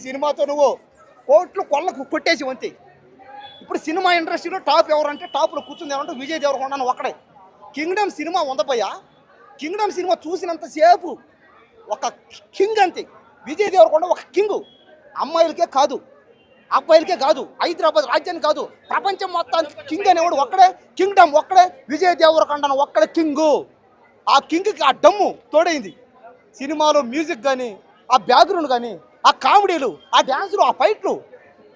సినిమాతో నువ్వు కోట్లు కొల్లకు కొట్టేసి వంతి. ఇప్పుడు సినిమా ఇండస్ట్రీలో టాప్ ఎవరంటే టాప్లో కూర్చుంది ఏమంటే విజయ్ దేవరకొండ ఒక్కడే. కింగ్డమ్ సినిమా ఉందపోయా. కింగ్డమ్ సినిమా చూసినంతసేపు ఒక కింగ్ అంతే. విజయ్ దేవరకొండ ఒక కింగు. అమ్మాయిలకే కాదు, అబ్బాయిలకే కాదు, హైదరాబాద్ రాజ్యానికి కాదు, ప్రపంచం మొత్తానికి కింగ్ అనేవాడు ఒక్కడే. కింగ్డమ్ ఒక్కడే, విజయ్ దేవరకొండ ఒక్కడే కింగు. ఆ కింగ్కి ఆ డమ్ము తోడైంది. సినిమాలో మ్యూజిక్ కానీ, ఆ బ్యాక్గ్రౌండ్ కానీ, ఆ కామెడీలు, ఆ డ్యాన్సులు, ఆ ఫైట్లు,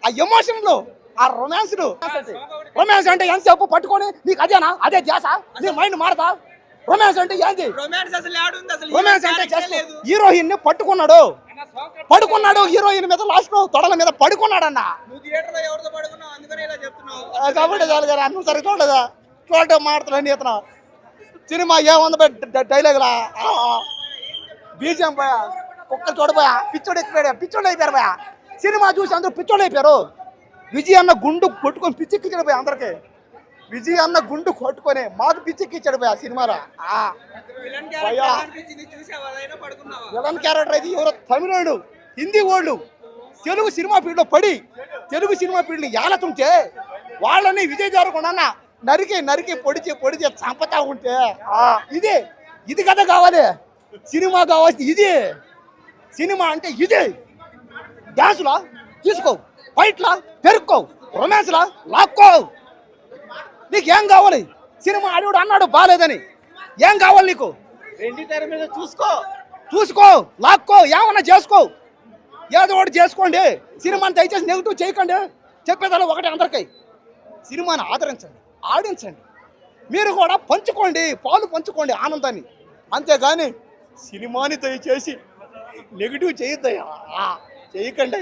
ఆ ఎమోషన్లు, ఆ రొమాన్స్లు. రొమాన్స్ అంటే ఎంతసేపు పట్టుకొని నీకు అదేనా, అదే ధ్యాస, నీ మైండ్ మారదా? రొమాన్స్ అంటే ఏంది? రొమాన్స్ అంటే హీరోయిన్ ని పడుకున్నాడు హీరోయిన్ మీద, లాస్ట్ లో తొడల మీద పడుకున్నాడన్న. కాబట్టి చాలు కానీ అన్నం సరిగ్గా చూడలేదా? చూడటం మాడుతున్నాను ఇతను. సినిమా ఏముంది డైలాగులా, బీజిఎం పోయా, కుక్కలు చూడపోయా, పిచ్చోడు అయిపోయారు పోయా. సినిమా చూసి అందరూ పిచ్చోడు అయిపోయారు. విజయ్ అన్న గుండు కొట్టుకొని పిచ్చెక్కించాడు పోయా అందరికి. విజయ్ అన్న గుండు కొట్టుకొని మాకు పిచ్చెక్కించాడు పోయా సినిమాలో. విలన్ క్యారెక్టర్ అయితే ఎవరో తమిళోడు, హిందీ వాళ్ళు తెలుగు సినిమా ఫీల్డ్లో పడి తెలుగు సినిమా ఫీల్డ్ని ఏలతుంటే వాళ్ళని విజయ్ దేవరకొండ నరికి పొడిచి చంపుతా ఉంటే ఇది కథ కావాలి. సినిమా కావాల్సింది ఇది. సినిమా అంటే ఇది. డ్యాన్స్లా తీసుకో, ఫైట్లా పెరుక్కో, రొమాన్స్లా లాక్కో. నీకేం కావాలి? సినిమా అడుగుడు అన్నాడు బాగాలేదని, ఏం కావాలి నీకు? వెండి తెర మీద చూసుకో, లాక్కో, ఏమన్నా చేసుకో, ఏదో ఒకటి చేసుకోండి. సినిమాని దయచేసి నెగిటివ్ చేయకండి. చెప్పేదాలో ఒకటి అందరికీ, సినిమాని ఆడించండి. మీరు కూడా పాలు పంచుకోండి ఆనందాన్ని. అంతేగాని సినిమాని దయచేసి నెగిటివ్ చేయొద్దయ్యా, చేయకండి.